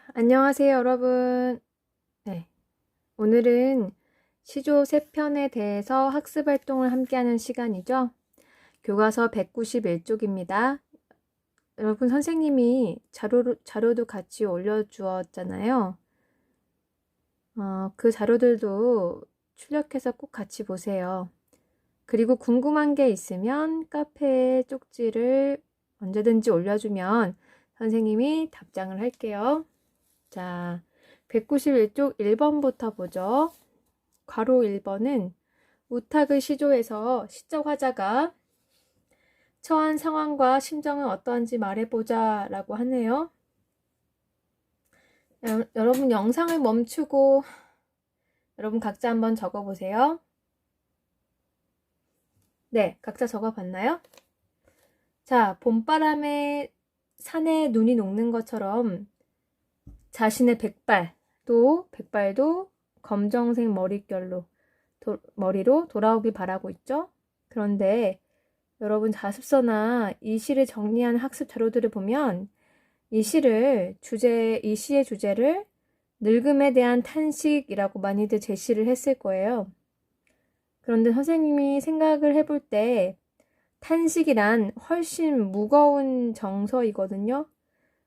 안녕하세요, 여러분. 네, 오늘은 시조 3편에 대해서 학습 활동을 함께하는 시간이죠. 교과서 191쪽입니다. 여러분, 선생님이 자료도 같이 올려주었잖아요. 그 자료들도 출력해서 꼭 같이 보세요. 그리고 궁금한 게 있으면 카페에 쪽지를 언제든지 올려주면 선생님이 답장을 할게요. 자, 191쪽 1번부터 보죠. 괄호 1번은 우탁의 시조에서 시적 화자가 처한 상황과 심정은 어떠한지 말해보자 라고 하네요. 여러분 영상을 멈추고 여러분 각자 한번 적어보세요. 네, 각자 적어봤나요? 자, 봄바람에 산에 눈이 녹는 것처럼 자신의 백발도 검정색 머리로 돌아오길 바라고 있죠. 그런데 여러분 자습서나 이 시를 정리한 학습 자료들을 보면 이 시의 주제를 늙음에 대한 탄식이라고 많이들 제시를 했을 거예요. 그런데 선생님이 생각을 해볼 때 탄식이란 훨씬 무거운 정서이거든요.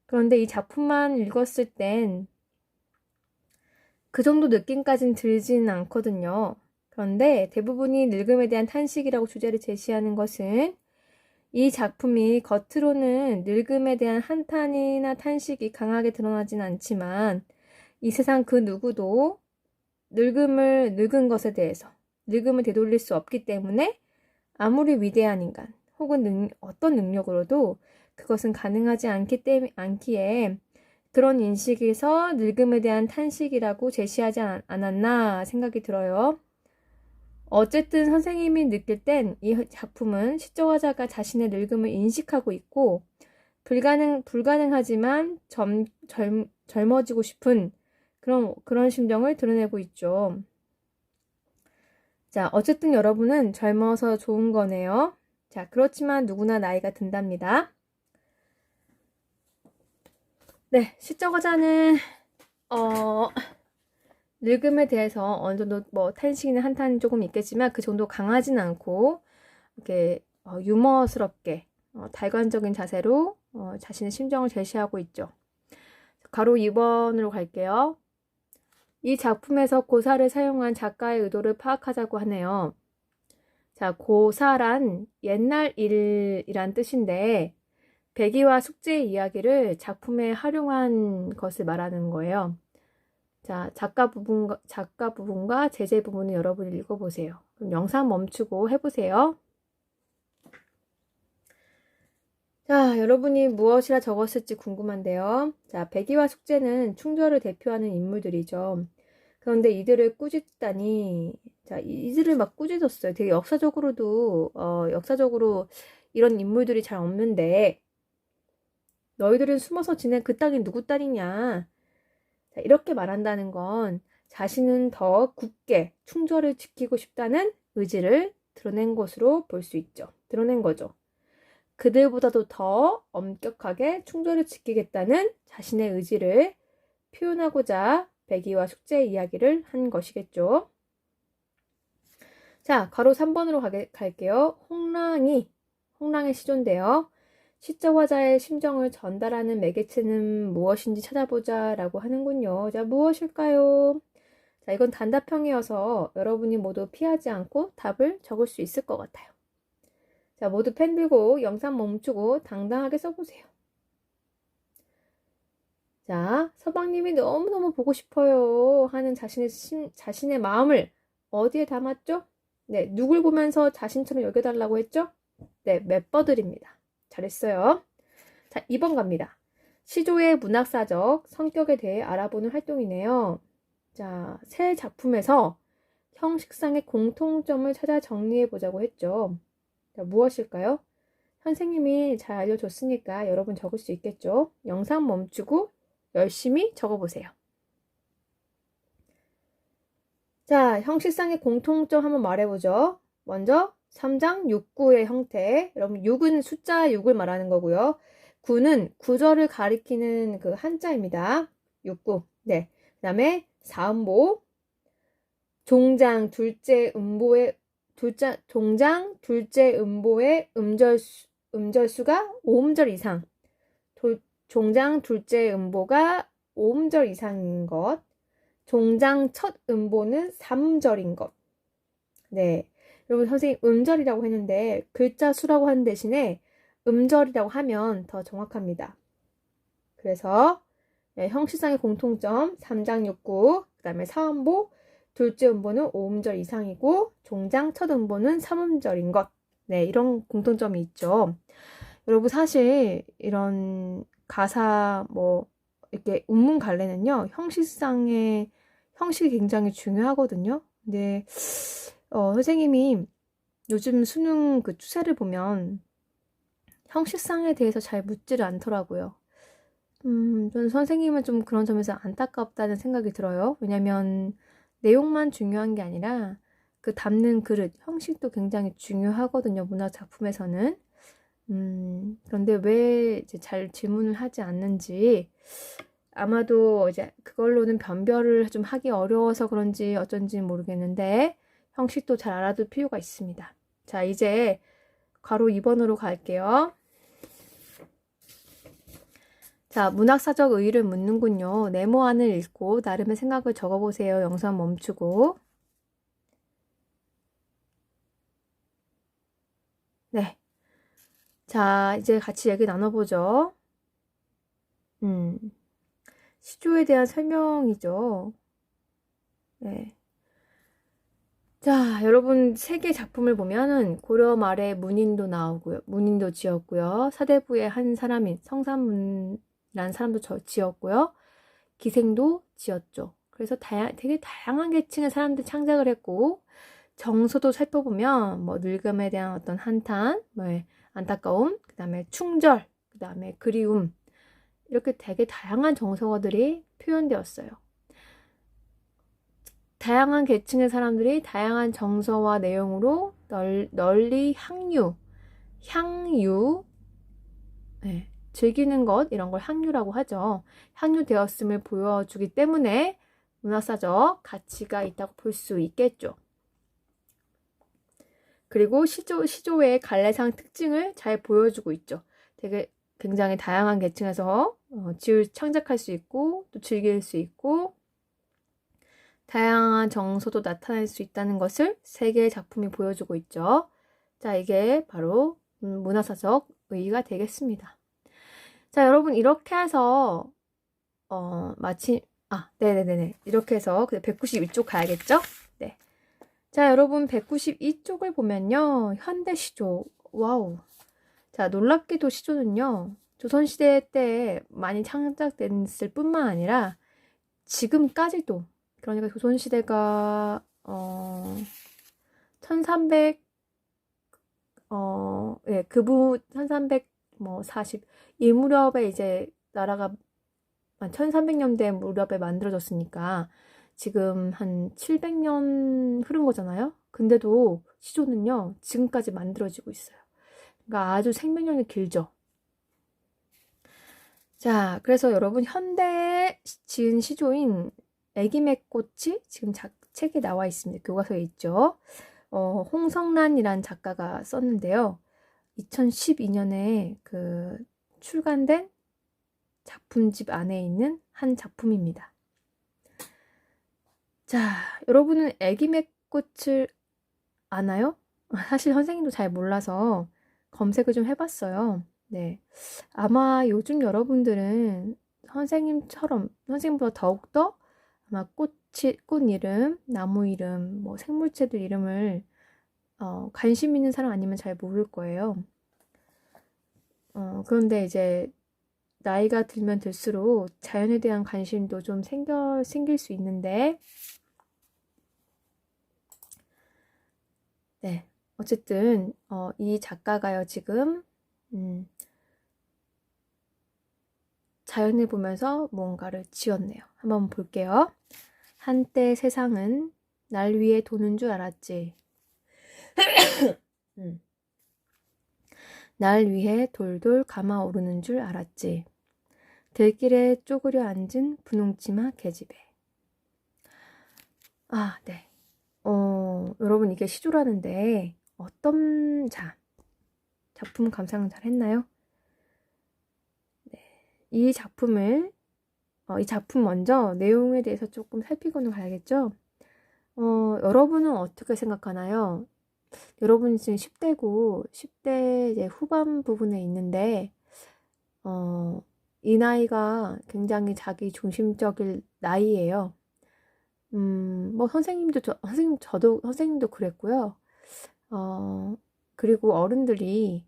그런데 이 작품만 읽었을 땐 그 정도 느낌까진 들진 않거든요. 그런데 대부분이 늙음에 대한 탄식이라고 주제를 제시하는 것은 이 작품이 겉으로는 늙음에 대한 한탄이나 탄식이 강하게 드러나진 않지만 이 세상 그 누구도 늙은 것에 대해서 늙음을 되돌릴 수 없기 때문에 아무리 위대한 인간 혹은 어떤 능력으로도 그것은 가능하지 않기에 그런 인식에서 늙음에 대한 탄식이라고 제시하지 않았나 생각이 들어요. 어쨌든 선생님이 느낄 땐 이 작품은 시적 화자가 자신의 늙음을 인식하고 있고 불가능하지만 젊어지고 싶은 그런 심정을 드러내고 있죠. 자, 어쨌든 여러분은 젊어서 좋은 거네요. 자, 그렇지만 누구나 나이가 든답니다. 네, 시적 화자는 늙음에 대해서 어느 정도 탄식이나 한탄이 조금 있겠지만 그 정도 강하진 않고 이렇게 유머스럽게 달관적인 자세로 자신의 심정을 제시하고 있죠. 괄호 2번으로 갈게요. 이 작품에서 고사를 사용한 작가의 의도를 파악하자고 하네요. 자, 고사란 옛날 일이란 뜻인데 배기와 숙제의 이야기를 작품에 활용한 것을 말하는 거예요. 자, 작가 부분과 제재 부분을 여러분이 읽어보세요. 그럼 영상 멈추고 해보세요. 자, 여러분이 무엇이라 적었을지 궁금한데요. 자, 배기와 숙제는 충절을 대표하는 인물들이죠. 그런데 이들을 꾸짖다니, 자, 이들을 막 꾸짖었어요. 되게 역사적으로 이런 인물들이 잘 없는데, 너희들은 숨어서 지낸 그 땅이 누구 땅이냐? 자, 이렇게 말한다는 건 자신은 더 굳게 충절을 지키고 싶다는 의지를 드러낸 것으로 볼 수 있죠. 드러낸 거죠. 그들보다도 더 엄격하게 충절을 지키겠다는 자신의 의지를 표현하고자 배기와 숙제의 이야기를 한 것이겠죠. 자, 괄호 3번으로 갈게요. 홍랑의 시조인데요. 시적 화자의 심정을 전달하는 매개체는 무엇인지 찾아보자 라고 하는군요. 자, 무엇일까요? 자, 이건 단답형이어서 여러분이 모두 피하지 않고 답을 적을 수 있을 것 같아요. 자, 모두 펜 들고 영상 멈추고 당당하게 써보세요. 자, 서방님이 너무너무 보고 싶어요 하는 자신의 마음을 어디에 담았죠? 네, 누굴 보면서 자신처럼 여겨달라고 했죠? 네, 멤버들입니다. 잘했어요. 자, 2번 갑니다. 시조의 문학사적 성격에 대해 알아보는 활동이네요. 자, 새 작품에서 형식상의 공통점을 찾아 정리해보자고 했죠. 자, 무엇일까요? 선생님이 잘 알려줬으니까 여러분 적을 수 있겠죠? 영상 멈추고 열심히 적어보세요. 자, 형식상의 공통점 한번 말해보죠. 먼저 3장 6구의 형태. 여러분 6은 숫자 6을 말하는 거고요. 9는 구절을 가리키는 그 한자입니다. 육구. 네. 그 다음에 사음보. 종장 둘째 음보의 음절수가 5음절 이상. 종장 둘째 음보가 5음절 이상인 것. 종장 첫 음보는 3음절인 것. 네. 여러분, 선생님 음절이라고 했는데 글자 수라고 하는 대신에 음절이라고 하면 더 정확합니다. 그래서 네, 형식상의 공통점 3장 6구, 그 다음에 사음보, 둘째 음보는 5음절 이상이고 종장 첫 음보는 3음절인 것. 네, 이런 공통점이 있죠. 여러분, 사실 이런 가사 뭐 이렇게 운문 갈래는요, 형식이 굉장히 중요하거든요. 근데 선생님이 요즘 수능 그 추세를 보면 형식상에 대해서 잘 묻지를 않더라고요. 저는 선생님은 좀 그런 점에서 안타깝다는 생각이 들어요. 왜냐면 내용만 중요한 게 아니라 그 담는 그릇, 형식도 굉장히 중요하거든요. 문학 작품에서는. 그런데 왜 이제 잘 질문을 하지 않는지, 아마도 이제 그걸로는 변별을 좀 하기 어려워서 그런지 어쩐지 모르겠는데, 형식도 잘 알아둘 필요가 있습니다. 자, 이제 괄호 2번으로 갈게요. 자, 문학사적 의의를 묻는군요. 네모안을 읽고 나름의 생각을 적어보세요. 영상 멈추고. 네. 자, 이제 같이 얘기 나눠보죠. 시조에 대한 설명이죠. 네. 자, 여러분 세계 작품을 보면은 고려 말에 문인도 나오고요. 문인도 지었고요. 사대부의 한 사람인 성삼문이라는 사람도 지었고요. 기생도 지었죠. 그래서 되게 다양한 계층의 사람들 창작을 했고, 정서도 살펴보면 뭐 늙음에 대한 어떤 한탄, 뭐 안타까움, 그 다음에 충절, 그 다음에 그리움, 이렇게 되게 다양한 정서가들이 표현되었어요. 다양한 계층의 사람들이 다양한 정서와 내용으로 널리 향유, 네, 즐기는 것, 이런 걸 향유라고 하죠. 향유되었음을 보여주기 때문에 문화사적 가치가 있다고 볼 수 있겠죠. 그리고 시조의 갈래상 특징을 잘 보여주고 있죠. 되게 굉장히 다양한 계층에서 창작할 수 있고 또 즐길 수 있고 다양한 정서도 나타낼 수 있다는 것을 세 개의 작품이 보여주고 있죠. 자, 이게 바로 문화사적 의의가 되겠습니다. 자, 여러분 이렇게 해서 네네네. 이렇게 해서 191쪽 가야겠죠? 네. 자, 여러분 192쪽을 보면요. 현대시조. 와우. 자, 놀랍게도 시조는요. 조선시대 때 많이 창작됐을 뿐만 아니라 지금까지도, 그러니까 조선시대가 1300 1300 뭐 40 이 무렵에 이제 나라가 1300년대 무렵에 만들어졌으니까 지금 한 700년 흐른 거잖아요. 근데도 시조는요, 지금까지 만들어지고 있어요. 그러니까 아주 생명력이 길죠. 자, 그래서 여러분 현대에 지은 시조인 애기맥꽃이 지금 책에 나와 있습니다. 교과서에 있죠. 홍성란이라는 작가가 썼는데요. 2012년에 그 출간된 작품집 안에 있는 한 작품입니다. 자, 여러분은 애기맥꽃을 아나요? 사실 선생님도 잘 몰라서 검색을 좀 해봤어요. 네. 아마 요즘 여러분들은 선생님보다 더욱더 아마 꽃 이름, 나무 이름, 뭐 생물체들 이름을 관심 있는 사람 아니면 잘 모를 거예요. 그런데 이제 나이가 들면 들수록 자연에 대한 관심도 좀 생길 수 있는데, 네. 어쨌든, 이 작가가요, 지금, 자연을 보면서 뭔가를 지었네요. 한번 볼게요. 한때 세상은 날 위해 도는 줄 알았지. 날 위해 돌돌 감아오르는 줄 알았지. 들길에 쪼그려 앉은 분홍치마 계집애. 아, 네. 여러분 이게 시조라는데 어떤 작품 감상을 잘 했나요? 네. 이 작품 먼저 내용에 대해서 조금 살피고는 가야겠죠? 여러분은 어떻게 생각하나요? 여러분 지금 10대고 10대 이제 후반 부분에 있는데 이 나이가 굉장히 자기 중심적일 나이예요. 뭐 선생님도 그랬고요. 그리고 어른들이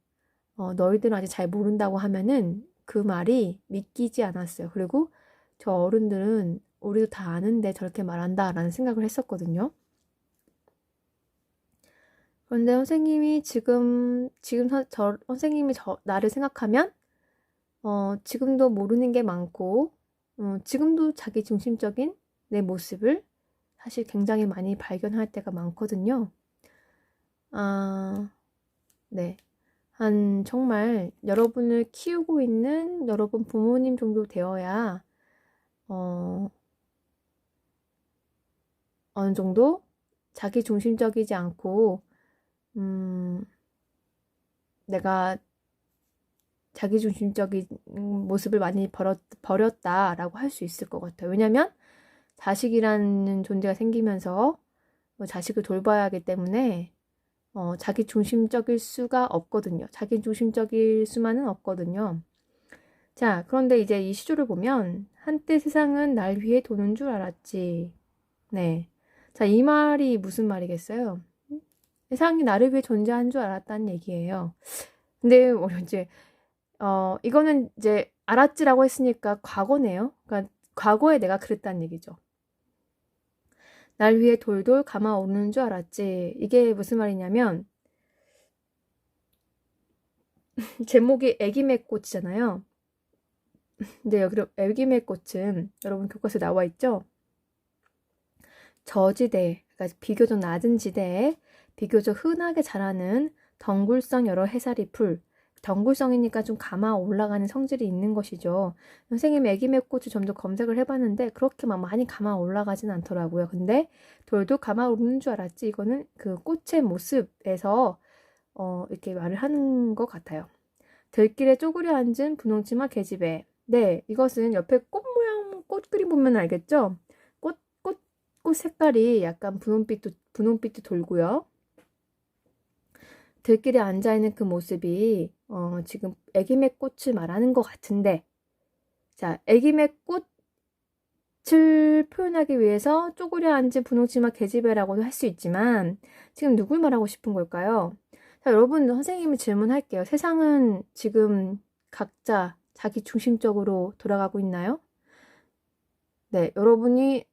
너희들은 아직 잘 모른다고 하면은 그 말이 믿기지 않았어요. 그리고 저 어른들은 우리도 다 아는데 저렇게 말한다라는 생각을 했었거든요. 그런데 선생님이 선생님이 나를 생각하면 지금도 모르는 게 많고 지금도 자기 중심적인 내 모습을 사실 굉장히 많이 발견할 때가 많거든요. 네. 정말 여러분을 키우고 있는 여러분 부모님 정도 되어야 어느 정도 자기 중심적이지 않고 내가 자기 중심적인 모습을 많이 버렸다라고 할 수 있을 것 같아요. 왜냐면 자식이라는 존재가 생기면서 자식을 돌봐야 하기 때문에 자기 중심적일 수가 없거든요. 자기 중심적일 수만은 없거든요. 자, 그런데 이제 이 시조를 보면 한때 세상은 날 위해 도는 줄 알았지. 네. 자, 이 말이 무슨 말이겠어요? 세상이 나를 위해 존재한 줄 알았다는 얘기예요. 근데 이제 이거는 이제 알았지라고 했으니까 과거네요. 그러니까 과거에 내가 그랬다는 얘기죠. 날 위해 돌돌 감아오르는 줄 알았지. 이게 무슨 말이냐면 제목이 애기매꽃이잖아요. 근데 여기 애기매꽃은 여러분 교과서에 나와 있죠? 저지대, 그러니까 비교적 낮은 지대에 비교적 흔하게 자라는 덩굴성 여러 해살이 풀. 덩굴성이니까 좀 감아 올라가는 성질이 있는 것이죠. 선생님이 애기매꽃을 좀 더 검색을 해봤는데 그렇게 막 많이 감아 올라가진 않더라고요. 근데 돌도 감아 오르는 줄 알았지. 이거는 그 꽃의 모습에서 이렇게 말을 하는 것 같아요. 들길에 쪼그려 앉은 분홍치마 계집애. 네, 이것은 옆에 꽃 모양 꽃 그림 보면 알겠죠? 꽃 색깔이 약간 분홍빛도 돌고요. 들길에 앉아있는 그 모습이 지금 애기매꽃을 말하는 것 같은데, 자, 애기매꽃을 표현하기 위해서 쪼그려 앉은 분홍치마 계집애라고도 할 수 있지만 지금 누굴 말하고 싶은 걸까요? 자, 여러분 선생님이 질문할게요. 세상은 지금 각자 자기 중심적으로 돌아가고 있나요? 네, 여러분이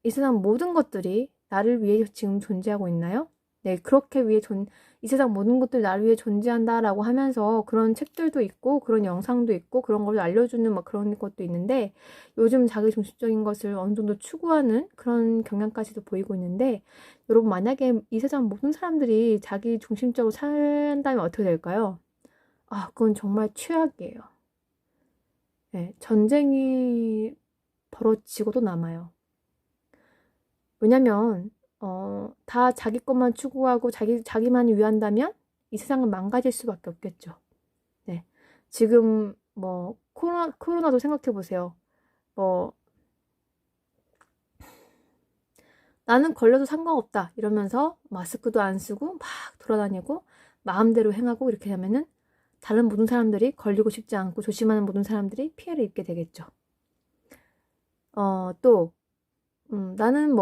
이 세상 모든 것들이 나를 위해 지금 존재하고 있나요? 네, 이 세상 모든 것들이 나를 위해 존재한다라고 하면서 그런 책들도 있고, 그런 영상도 있고, 그런 걸 알려주는 막 그런 것도 있는데, 요즘 자기 중심적인 것을 어느 정도 추구하는 그런 경향까지도 보이고 있는데, 여러분 만약에 이 세상 모든 사람들이 자기 중심적으로 산다면 어떻게 될까요? 그건 정말 최악이에요. 네, 전쟁이 벌어지고도 남아요. 왜냐면 다 자기 것만 추구하고 자기만이 위한다면 이 세상은 망가질 수밖에 없겠죠. 네. 지금 뭐 코로나도 생각해 보세요. 나는 걸려도 상관없다 이러면서 마스크도 안 쓰고 막 돌아다니고 마음대로 행하고 이렇게 하면은 다른 모든 사람들이 걸리고 싶지 않고 조심하는 모든 사람들이 피해를 입게 되겠죠. 또 나는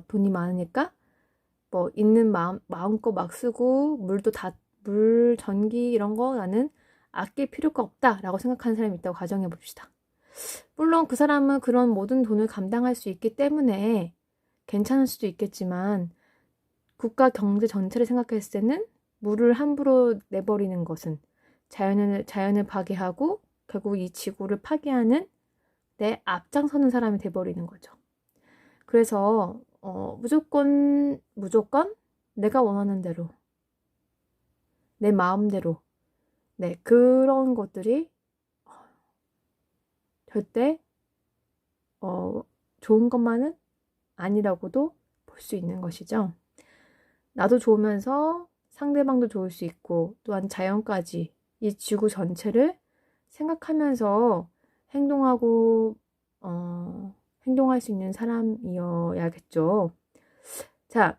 돈이 많으니까 있는 마음껏 막 쓰고 물, 전기 이런 거 나는 아낄 필요가 없다라고 생각하는 사람이 있다고 가정해 봅시다. 물론 그 사람은 그런 모든 돈을 감당할 수 있기 때문에 괜찮을 수도 있겠지만 국가 경제 전체를 생각했을 때는 물을 함부로 내버리는 것은 자연을 파괴하고 결국 이 지구를 파괴하는 내 앞장서는 사람이 돼버리는 거죠. 그래서 무조건 내가 원하는 대로 내 마음대로 네, 그런 것들이 절대 좋은 것만은 아니라고도 볼 수 있는 것이죠. 나도 좋으면서 상대방도 좋을 수 있고 또한 자연까지 이 지구 전체를 생각하면서 행동하고 행동할 수 있는 사람이어야겠죠. 자,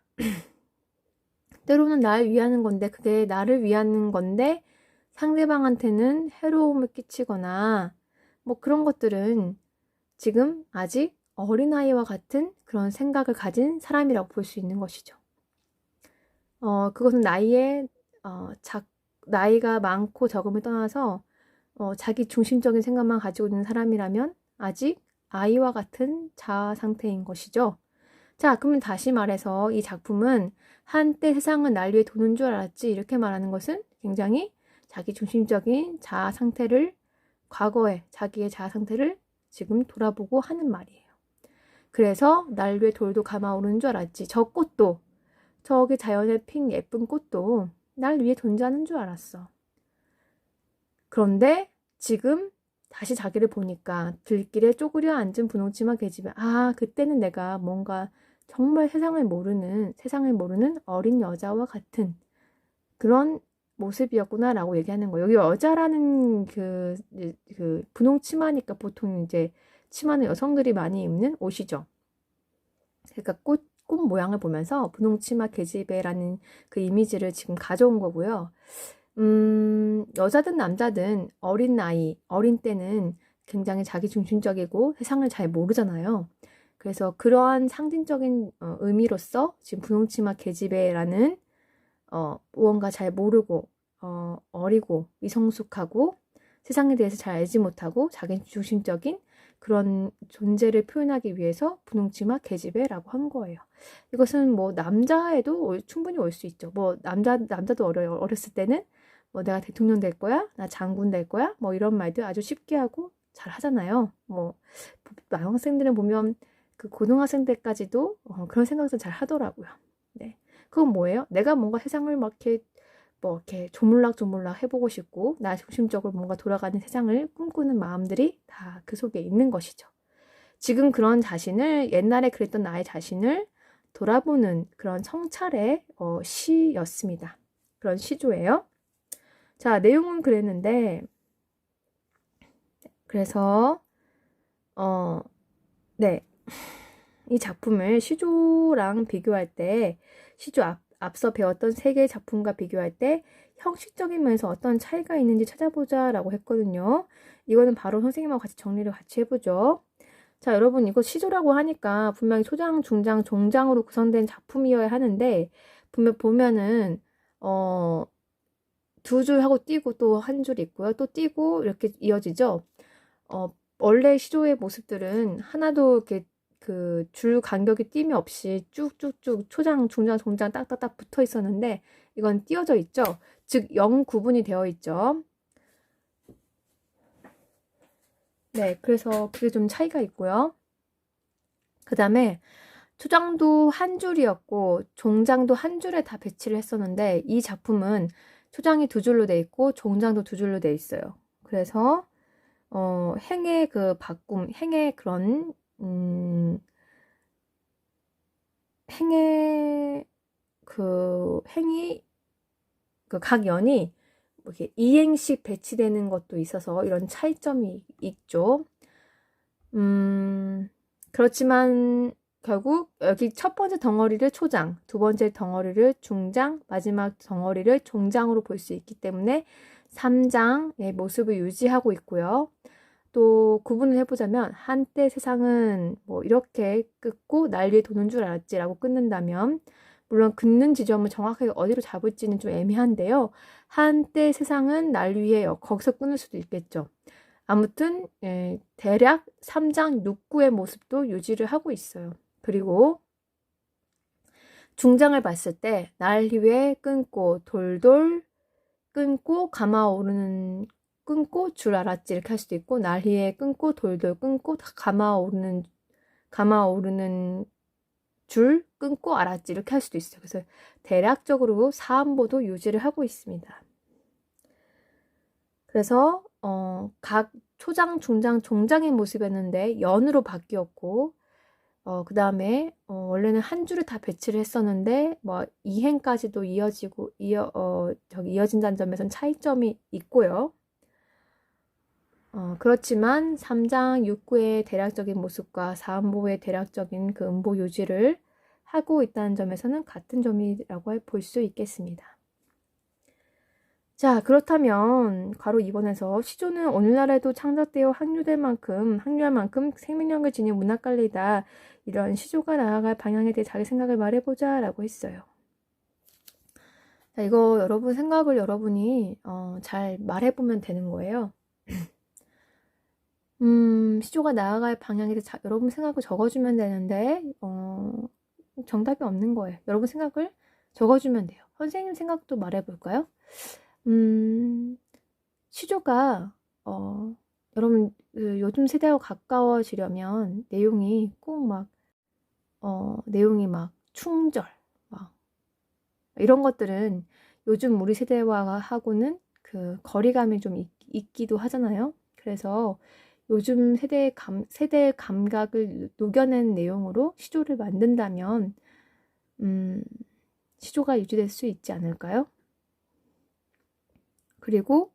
때로는 날 위하는 건데 그게 나를 위하는 건데 상대방한테는 해로움을 끼치거나 뭐 그런 것들은 지금 아직 어린아이와 같은 그런 생각을 가진 사람이라고 볼 수 있는 것이죠. 그것은 나이가 많고 적음을 떠나서 자기 중심적인 생각만 가지고 있는 사람이라면 아직 아이와 같은 자아 상태인 것이죠. 자, 그러면 다시 말해서 이 작품은 한때 세상은 날 위해 도는 줄 알았지 이렇게 말하는 것은 굉장히 자기 중심적인 자아 상태를 과거에 자기의 자아 상태를 지금 돌아보고 하는 말이에요. 그래서 날 위해 돌도 감아오르는 줄 알았지. 저 꽃도 저기 자연에 핀 예쁜 꽃도 날 위해 존재하는 줄 알았어. 그런데 지금 다시 자기를 보니까 들길에 쪼그려 앉은 분홍치마 계집애. 아, 그때는 내가 뭔가 정말 세상을 모르는 어린 여자와 같은 그런 모습이었구나라고 얘기하는 거예요. 여기 여자라는 그 분홍치마니까 보통 이제 치마는 여성들이 많이 입는 옷이죠. 그러니까 꽃 모양을 보면서 분홍치마 계집애라는 그 이미지를 지금 가져온 거고요. 여자든 남자든 어린 때는 굉장히 자기중심적이고 세상을 잘 모르잖아요. 그래서 그러한 상징적인 의미로서 지금 분홍치마 계집애라는 무언가 잘 모르고 어리고 미성숙하고 세상에 대해서 잘 알지 못하고 자기중심적인 그런 존재를 표현하기 위해서 분홍치마 계집애라고 한 거예요. 이것은 뭐 남자에도 충분히 올 수 있죠. 뭐 남자도 어렸을 때는 뭐 내가 대통령 될 거야, 나 장군 될 거야, 뭐 이런 말도 아주 쉽게 하고 잘 하잖아요. 뭐 남학생들은 보면 그 고등학생 때까지도 그런 생각을 잘 하더라고요. 네, 그건 뭐예요? 내가 뭔가 세상을 막 이렇게 조물락조물락 해보고 싶고 나 중심적으로 뭔가 돌아가는 세상을 꿈꾸는 마음들이 다 그 속에 있는 것이죠. 지금 그런 자신을 옛날에 그랬던 나의 자신을 돌아보는 그런 성찰의 시였습니다. 그런 시조예요. 자, 내용은 그랬는데 그래서 네, 이 작품을 시조랑 비교할 때 시조 앞서 배웠던 세 개의 작품과 비교할 때 형식적인 면에서 어떤 차이가 있는지 찾아보자 라고 했거든요. 이거는 바로 선생님하고 같이 정리를 같이 해보죠. 자, 여러분 이거 시조라고 하니까 분명히 초장, 중장, 종장으로 구성된 작품이어야 하는데 보면은 두 줄 하고 띄고 또 한 줄 있고요. 또 띄고 이렇게 이어지죠. 원래 시조의 모습들은 하나도 이렇게 그 줄 간격이 띄임 없이 쭉쭉쭉 초장, 중장, 종장 딱딱딱 붙어 있었는데 이건 띄어져 있죠. 즉 0구분이 되어 있죠. 네, 그래서 그게 좀 차이가 있고요. 그 다음에 초장도 한 줄이었고 종장도 한 줄에 다 배치를 했었는데 이 작품은 초장이 두 줄로 돼 있고 종장도 두 줄로 돼 있어요. 그래서 행의 그 행의 그런 행이 그 각 연이 이렇게 이행식 배치되는 것도 있어서 이런 차이점이 있죠. 그렇지만 결국 여기 첫 번째 덩어리를 초장, 두 번째 덩어리를 중장, 마지막 덩어리를 종장으로 볼 수 있기 때문에 3장의 모습을 유지하고 있고요. 또 구분을 해보자면 한때 세상은 뭐 이렇게 끊고 날 위해 도는 줄 알았지라고 끊는다면 물론 끊는 지점을 정확하게 어디로 잡을지는 좀 애매한데요. 한때 세상은 날 위해요. 거기서 끊을 수도 있겠죠. 아무튼 대략 3장 6구의 모습도 유지를 하고 있어요. 그리고 중장을 봤을 때 날 위해 끊고 돌돌 끊고 감아오르는 끊고 줄 알았지 이렇게 할 수도 있고 날 위해 끊고 돌돌 끊고 감아오르는 줄 끊고 알았지 이렇게 할 수도 있어요. 그래서 대략적으로 사음보도 유지를 하고 있습니다. 그래서 각 초장, 중장, 종장의 모습이었는데 연으로 바뀌었고, 그 다음에 원래는 한 줄을 다 배치를 했었는데 뭐 2행까지도 이어진다는 점에선 차이점이 있고요. 그렇지만 3장 6구의 대략적인 모습과 4음보의 대략적인 그 음보 유지를 하고 있다는 점에서는 같은 점이라고 볼 수 있겠습니다. 자, 그렇다면 괄호 2번에서 시조는 오늘날에도 창작되어 확률할 만큼 생명력을 지닌 문학관리다. 이런 시조가 나아갈 방향에 대해 자기 생각을 말해보자 라고 했어요. 자, 이거 여러분 생각을 여러분이 잘 말해보면 되는 거예요. 시조가 나아갈 방향에 대해 여러분 생각을 적어주면 되는데 정답이 없는 거예요. 여러분 생각을 적어주면 돼요. 선생님 생각도 말해볼까요? 시조가 여러분 요즘 세대와 가까워지려면 내용이 꼭 막 내용이 막 충절 막 이런 것들은 요즘 우리 세대와하고는 그 거리감이 좀 있기도 하잖아요. 그래서 요즘 세대의 감각을 녹여낸 내용으로 시조를 만든다면 시조가 유지될 수 있지 않을까요? 그리고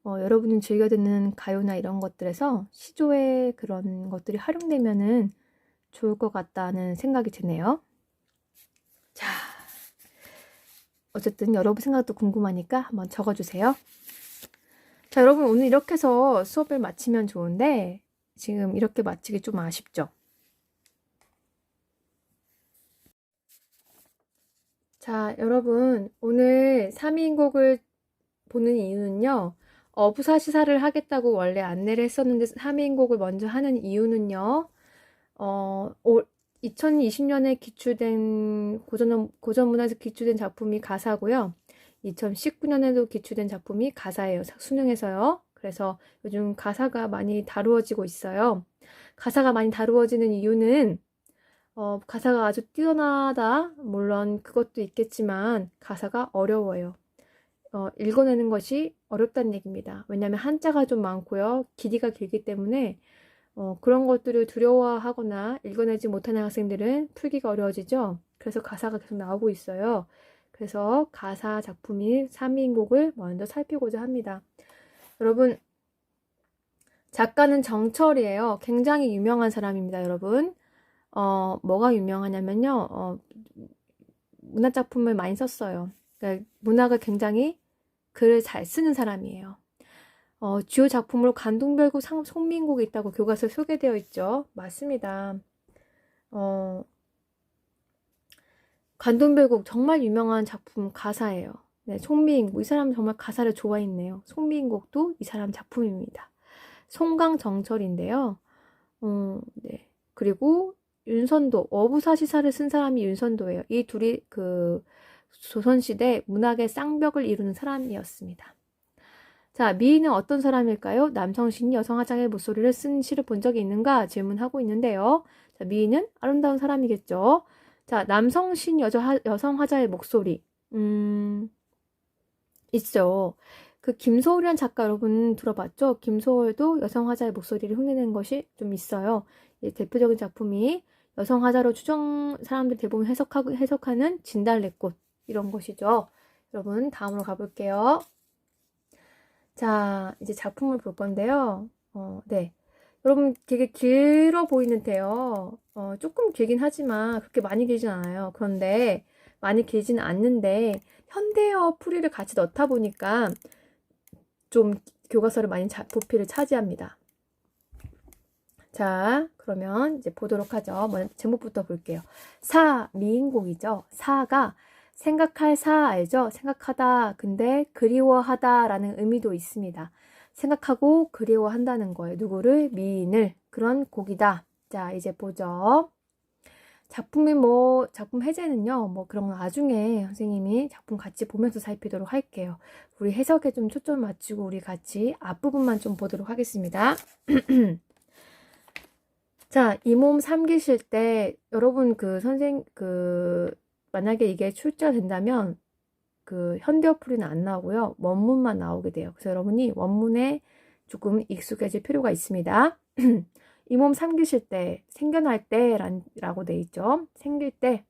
여러분이 즐겨 듣는 가요나 이런 것들에서 시조의 그런 것들이 활용되면은 좋을 것 같다는 생각이 드네요. 자, 어쨌든 여러분 생각도 궁금하니까 한번 적어주세요. 자, 여러분 오늘 이렇게 해서 수업을 마치면 좋은데 지금 이렇게 마치기 좀 아쉽죠? 자, 여러분 오늘 3인곡을 보는 이유는요. 부사시사를 하겠다고 원래 안내를 했었는데 3인곡을 먼저 하는 이유는요. 2020년에 기출된 고전문학에서 기출된 작품이 가사고요. 2019년에도 기출된 작품이 가사예요. 수능에서요. 그래서 요즘 가사가 많이 다루어지고 있어요. 가사가 많이 다루어지는 이유는 가사가 아주 뛰어나다. 물론 그것도 있겠지만 가사가 어려워요. 읽어내는 것이 어렵다는 얘기입니다. 왜냐하면 한자가 좀 많고요. 길이가 길기 때문에 그런 것들을 두려워하거나 읽어내지 못하는 학생들은 풀기가 어려워지죠. 그래서 가사가 계속 나오고 있어요. 그래서 가사 작품인 3인곡을 먼저 살피고자 합니다. 여러분, 작가는 정철이에요. 굉장히 유명한 사람입니다, 여러분. 뭐가 유명하냐면요. 문학작품을 많이 썼어요. 그러니까 문학을 굉장히 글을 잘 쓰는 사람이에요. 주요 작품으로 관동별곡, 송민곡이 있다고 교과서에 소개되어 있죠. 맞습니다. 관동별곡 정말 유명한 작품 가사예요. 네, 송민곡 이 사람은 정말 가사를 좋아했네요. 송민곡도 이 사람 작품입니다. 송강정철인데요. 네. 그리고 윤선도, 어부사시사를 쓴 사람이 윤선도예요. 이 둘이 그 조선시대 문학의 쌍벽을 이루는 사람이었습니다. 자, 미인은 어떤 사람일까요? 남성 시인이 여성 화자의 목소리를 쓴 시를 본 적이 있는가 질문하고 있는데요. 자, 미인은 아름다운 사람이겠죠. 자, 남성 시인 여성 화자의 목소리 있죠. 그 김소월이라는 작가 여러분 들어봤죠? 김소월도 여성 화자의 목소리를 흉내낸 것이 좀 있어요. 대표적인 작품이 여성 화자로 사람들 대부분 해석하는 진달래꽃 이런 것이죠. 여러분 다음으로 가볼게요. 자, 이제 작품을 볼 건데요. 네. 여러분 되게 길어 보이는데요. 조금 길긴 하지만 그렇게 많이 길진 않아요. 그런데 많이 길진 않는데 현대어 풀이를 같이 넣다 보니까 좀 교과서를 많이 부피를 차지합니다. 자, 그러면 이제 보도록 하죠. 먼저 제목부터 볼게요. 미인곡이죠. 사가 생각할 알죠? 생각하다. 근데 그리워하다 라는 의미도 있습니다. 생각하고 그리워한다는 거예요. 누구를? 미인을. 그런 곡이다. 자, 이제 보죠. 작품 해제는요, 그런 거 나중에 선생님이 작품 같이 보면서 살피도록 할게요. 우리 해석에 좀 초점 맞추고 우리 같이 앞부분만 좀 보도록 하겠습니다. 자, 이 몸 삼기실 때 여러분 만약에 이게 출제가 된다면 그 현대어플은 안 나오고요. 원문만 나오게 돼요. 그래서 여러분이 원문에 조금 익숙해질 필요가 있습니다. 이 몸 삼기실 때, 생겨날 때라고 돼 있죠. 생길 때,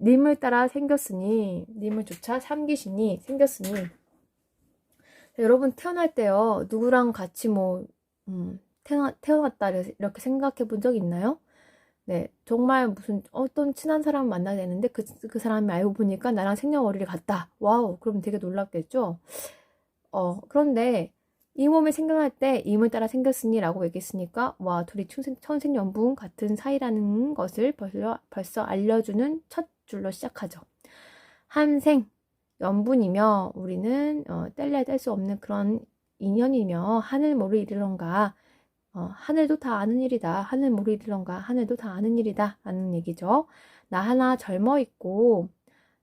님을 따라 생겼으니, 님을 조차 삼기시니, 생겼으니. 여러분 태어날 때요, 누구랑 같이 태어났다, 이렇게 생각해 본 적 있나요? 네, 정말 무슨 어떤 친한 사람 만나야 되는데 그 사람이 알고 보니까 나랑 생년월일이 같다. 와우, 그럼 되게 놀랍겠죠? 그런데 이 몸이 생겨날 때 임을 따라 생겼으니 라고 얘기했으니까 와, 둘이 천생연분 같은 사이라는 것을 벌써 알려주는 첫 줄로 시작하죠. 한생, 연분이며 우리는 뗄래야 뗄 수 없는 그런 인연이며 하늘 모를 이르런가 하늘도 다 아는 일이다. 하늘 모르 이르런가 하늘도 다 아는 일이다. 라는 얘기죠. 나 하나 젊어 있고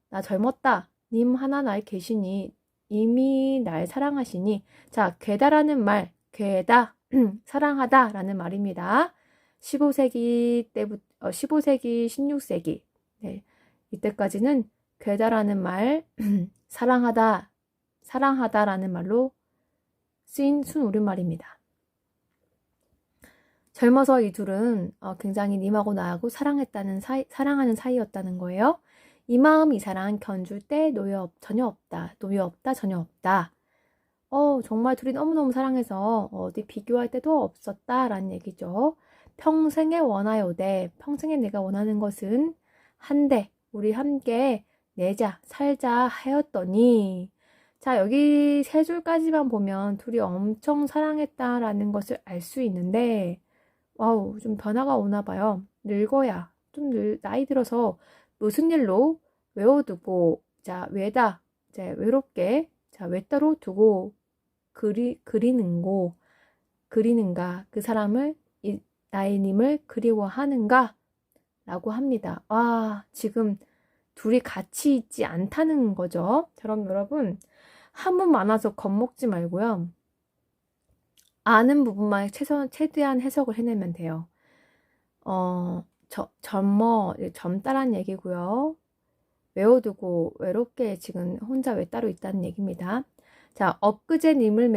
나 젊었다. 님 하나 날 계시니 이미 날 사랑하시니 자, 괴다라는 말, 괴다, 사랑하다 라는 말입니다. 15세기 때부터 15세기, 16세기 네, 이때까지는 괴다라는 말, 사랑하다라는 말로 쓰인 순우리말입니다. 젊어서 이 둘은 굉장히 님하고 나하고 사랑하는 사이였다는 거예요. 이 마음 이 사랑 견줄 때 전혀 없다. 노여 없다. 전혀 없다. 정말 둘이 너무너무 사랑해서 어디 비교할 때도 없었다라는 얘기죠. 평생에 원하여대. 평생에 내가 원하는 것은 한데 우리 함께 내자 살자 하였더니 자, 여기 세 줄까지만 보면 둘이 엄청 사랑했다라는 것을 알 수 있는데 와우, 좀 변화가 오나 봐요. 늙어야, 나이 들어서 무슨 일로 외워두고, 자, 외롭게, 자, 외따로 두고 그리는가, 그 사람을, 나의 님을 그리워하는가, 라고 합니다. 와, 지금 둘이 같이 있지 않다는 거죠. 그럼 여러분, 한문 많아서 겁먹지 말고요. 아는 부분만 최대한 해석을 해내면 돼요. 젊다란 얘기고요. 외워두고 외롭게 지금 혼자 외따로 있다는 얘기입니다. 자, 엊그제님을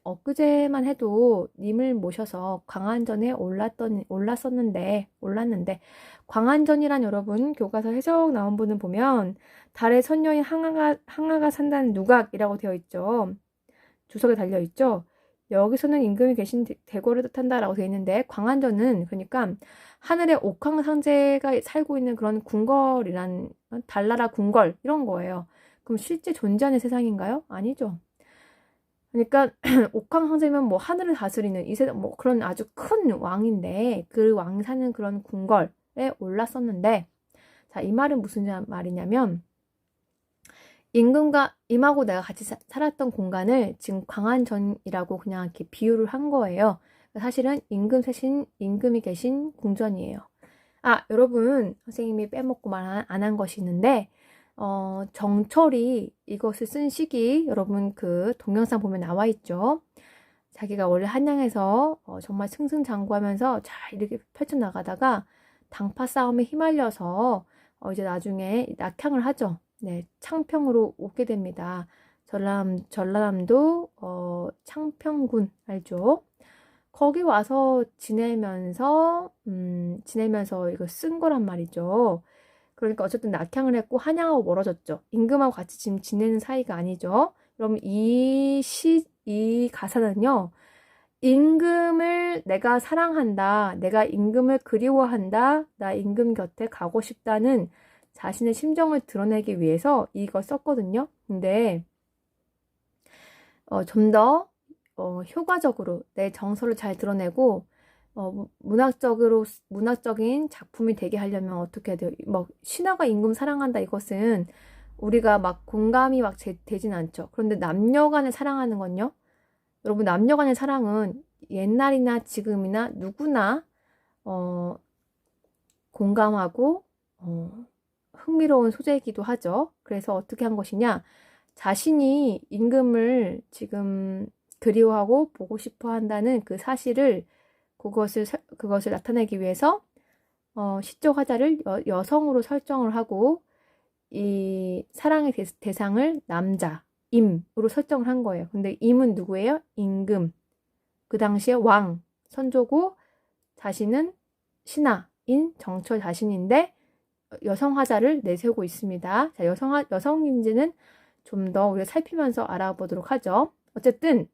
엊그제만 해도 님을 모셔서 광안전에 올랐는데, 광안전이란 여러분, 교과서 해석 나온 분은 보면, 달의 선녀인 항아가 산다는 누각이라고 되어 있죠. 주석에 달려있죠. 여기서는 임금이 계신 대궐을 뜻한다라고 되어 있는데 광안전은 그러니까 하늘에 옥황상제가 살고 있는 그런 궁궐이란 달나라 궁궐 이런 거예요. 그럼 실제 존재하는 세상인가요? 아니죠. 그러니까 옥황상제면 뭐 하늘을 다스리는 이 세상 뭐 그런 아주 큰 왕인데 그 왕 사는 그런 궁궐에 올랐었는데 자, 이 말은 무슨 말이냐면 임하고 내가 같이 살았던 공간을 지금 광안전이라고 그냥 이렇게 비유를 한 거예요. 사실은 임금이 계신 궁전이에요. 아, 여러분, 선생님이 빼먹고 말 안 한 것이 있는데, 정철이 이것을 쓴 시기, 여러분 그 동영상 보면 나와 있죠. 자기가 원래 한양에서 정말 승승장구하면서 잘 이렇게 펼쳐나가다가 당파 싸움에 휘말려서 이제 나중에 낙향을 하죠. 네, 창평으로 오게 됩니다. 전라남도 창평군 알죠? 거기 와서 지내면서 이거 쓴 거란 말이죠. 그러니까 어쨌든 낙향을 했고 한양하고 멀어졌죠. 임금하고 같이 지금 지내는 사이가 아니죠. 그럼 이 가사는요. 임금을 내가 사랑한다. 내가 임금을 그리워한다. 나 임금 곁에 가고 싶다는 자신의 심정을 드러내기 위해서 이거 썼거든요. 근데 좀 더 효과적으로 내 정서를 잘 드러내고 문학적인 작품이 되게 하려면 어떻게 해야 돼요? 뭐 신하가 임금 사랑한다 이것은 우리가 막 공감이 막 되진 않죠. 그런데 남녀간을 사랑하는 건요. 여러분 남녀간의 사랑은 옛날이나 지금이나 누구나 공감하고 흥미로운 소재이기도 하죠. 그래서 어떻게 한 것이냐? 자신이 임금을 지금 그리워하고 보고 싶어 한다는 그 사실을 그것을 나타내기 위해서 시적 화자를 여성으로 설정을 하고 이 사랑의 대상을 남자, 임으로 설정을 한 거예요. 근데 임은 누구예요? 임금. 그 당시에 왕, 선조고 자신은 신하인 정철 자신인데 여성 화자를 내세우고 있습니다. 자, 여성인지는 좀 더 우리가 살피면서 알아보도록 하죠. 어쨌든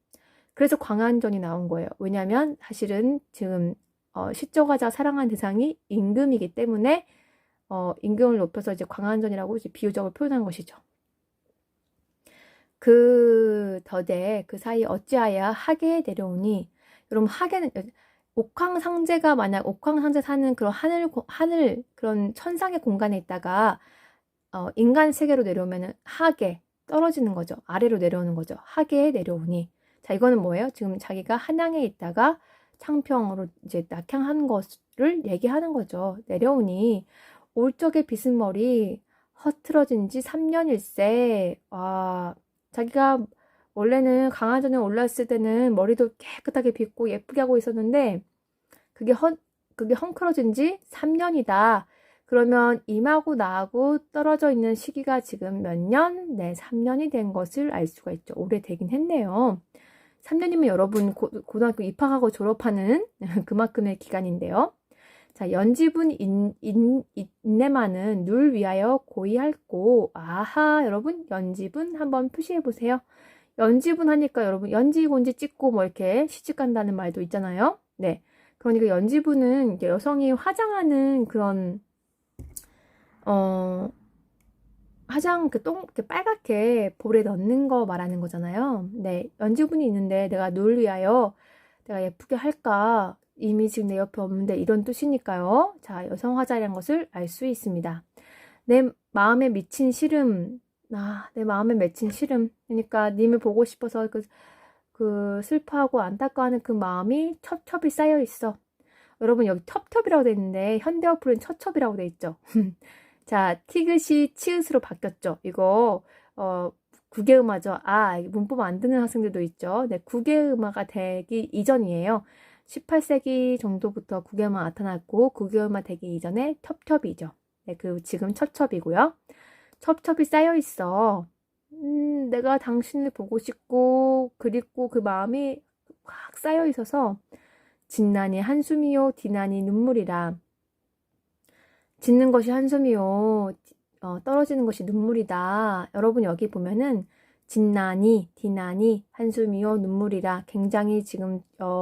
그래서 광안전이 나온 거예요. 왜냐하면 사실은 지금 시적 화자 사랑한 대상이 임금이기 때문에 임금을 높여서 이제 광안전이라고 이제 비유적으로 표현한 것이죠. 그 더대 그 사이 어찌하여 하계에 내려오니, 여러분 하계는 옥황상제가 만약 옥황상제 사는 그런 하늘 그런 천상의 공간에 있다가 인간 세계로 내려오면은 하계 떨어지는 거죠. 아래로 내려오는 거죠. 하계에 내려오니. 자, 이거는 뭐예요? 지금 자기가 한양에 있다가 창평으로 이제 낙향한 것을 얘기하는 거죠. 내려오니 올 적의 빗은 머리 허트러진 지 3년일세. 자기가 원래는 강화전에 올랐을 때는 머리도 깨끗하게 빗고 예쁘게 하고 있었는데 그게 헝클어진 지 3년이다. 그러면 임하고 나하고 떨어져 있는 시기가 지금 몇 년? 네, 3년이 된 것을 알 수가 있죠. 오래되긴 했네요. 3년이면 여러분 고등학교 입학하고 졸업하는 그만큼의 기간인데요. 자, 연지분 인내만은 누를 위하여 고이할고. 아하, 여러분 연지분 한번 표시해 보세요. 연지분 하니까 여러분 연지곤지 찍고 뭐 이렇게 시집 간다는 말도 있잖아요. 네, 그러니까 연지분은 여성이 화장하는 그런 화장 이렇게 빨갛게 볼에 넣는 거 말하는 거잖아요. 네, 연지분이 있는데 내가 누를 위하여 내가 예쁘게 할까? 이미 지금 내 옆에 없는데 이런 뜻이니까요. 자, 여성 화자라는 것을 알 수 있습니다. 내 마음에 미친 시름. 내 마음에 맺힌 시름. 그러니까 님을 보고 싶어서 그 슬퍼하고 안타까워하는 그 마음이 첩첩이 쌓여 있어. 여러분 여기 첩첩이라고 돼 있는데 현대어플은 첩첩이라고 돼 있죠. 자, 티귿이 치읓으로 바뀌었죠. 이거 국외음화죠. 문법 안 듣는 학생들도 있죠. 네, 국외음화가 되기 이전이에요. 18세기 정도부터 국외음화 나타났고 국외음화 되기 이전에 첩첩이죠. 네, 지금 첩첩이고요. 첩첩이 쌓여 있어. 내가 당신을 보고 싶고 그립고 그 마음이 확 쌓여 있어서 진난이 한숨이요 디난이 눈물이라. 짓는 것이 한숨이요 떨어지는 것이 눈물이다. 여러분 여기 보면은 진난이 디난이 한숨이요 눈물이라 굉장히 지금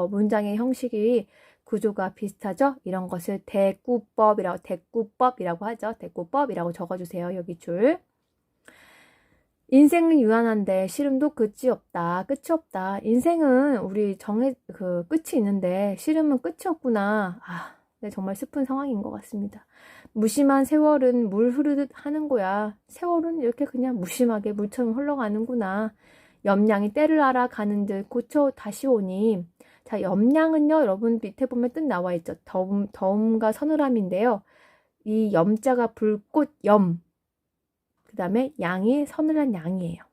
문장의 형식이 구조가 비슷하죠. 이런 것을 대꾸법이라고 하죠. 대꾸법이라고 적어주세요. 여기 줄. 인생은 유한한데 시름도 끝이 없다. 인생은 우리 끝이 있는데 시름은 끝이 없구나. 네, 정말 슬픈 상황인 것 같습니다. 무심한 세월은 물 흐르듯 하는 거야. 세월은 이렇게 그냥 무심하게 물처럼 흘러가는구나. 염량이 때를 알아 가는 듯 고쳐 다시 오니. 자, 염량은요, 여러분 밑에 보면 뜻 나와 있죠. 더움과 서늘함인데요. 이 염자가 불꽃 염. 그 다음에 양이 서늘한 양이에요.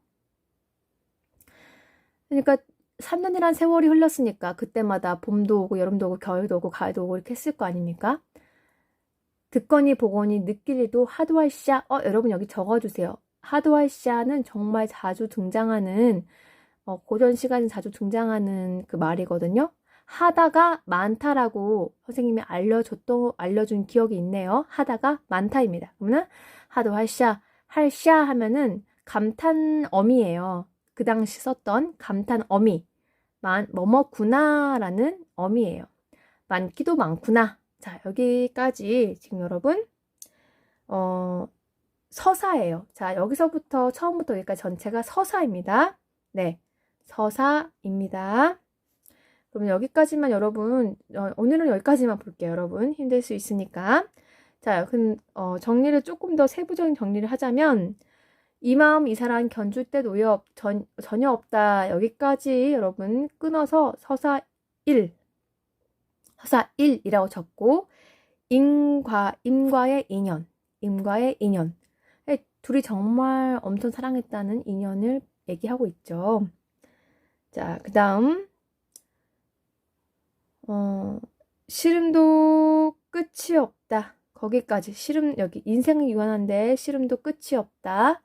그러니까 3년이란 세월이 흘렀으니까 그때마다 봄도 오고 여름도 오고 겨울도 오고 가을도 오고 이렇게 했을 거 아닙니까? 듣거니 보거니 느끼리도 하도할샤. 여러분 여기 적어주세요. 하도할샤는 정말 자주 등장하는 고전 시간에 자주 등장하는 그 말이거든요. 하다가 많다라고 선생님이 알려준 기억이 있네요. 하다가 많다입니다. 그러면 하도할샤 할샤 하면은 감탄어미예요. 그 당시 썼던 감탄어미. 뭐뭐구나 라는 어미예요. 많기도 많구나. 자, 여기까지 지금 여러분 서사예요. 자, 여기서부터 처음부터 여기까지 전체가 서사입니다. 네, 서사입니다. 그럼 여기까지만 여러분 오늘은 여기까지만 볼게요. 여러분 힘들 수 있으니까. 자, 정리를 조금 더 세부적인 정리를 하자면 이 마음 이 사랑 견줄 때 노여 전혀 없다. 여기까지 여러분 끊어서 서사 1이라고 적고 임과의 인연. 둘이 정말 엄청 사랑했다는 인연을 얘기하고 있죠. 자, 그 다음 시름도 끝이 없다. 거기까지 씨름 여기 인생은 유한한데 씨름도 끝이 없다.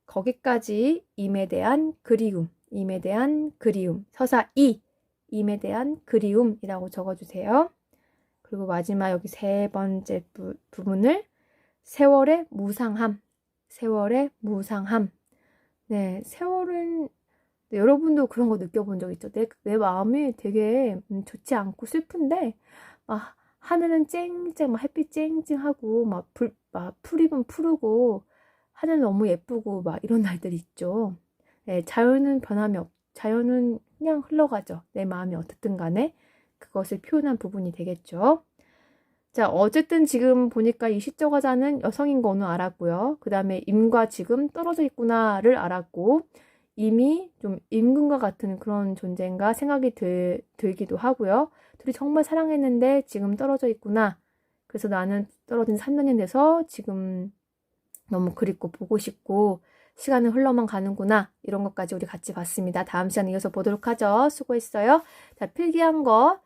거기까지 임에 대한 그리움, 임에 대한 그리움. 서사 2, 임에 대한 그리움이라고 적어주세요. 그리고 마지막 여기 세 번째 부분을 세월의 무상함, 세월의 무상함. 네, 세월은 여러분도 그런 거 느껴본 적 있죠? 내 마음이 되게 좋지 않고 슬픈데 막 하늘은 쨍쨍, 막 햇빛 쨍쨍하고 막 풀잎은 푸르고 하늘 너무 예쁘고 막 이런 날들이 있죠. 네, 자연은 그냥 흘러가죠. 내 마음이 어떻든 간에 그것을 표현한 부분이 되겠죠. 자, 어쨌든 지금 보니까 이 시적 화자는 여성인 거는 알았고요. 그 다음에 임과 지금 떨어져 있구나를 알았고, 임이 좀 임금과 같은 그런 존재인가 생각이 들기도 하고요. 둘이 정말 사랑했는데 지금 떨어져 있구나. 그래서 나는 떨어진 3년이 돼서 지금 너무 그립고 보고 싶고 시간은 흘러만 가는구나. 이런 것까지 우리 같이 봤습니다. 다음 시간에 이어서 보도록 하죠. 수고했어요. 자, 필기한 거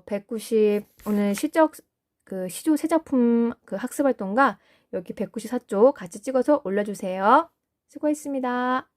190 오늘 시적 그 시조 새 작품 그 학습 활동과 여기 194쪽 같이 찍어서 올려주세요. 수고했습니다.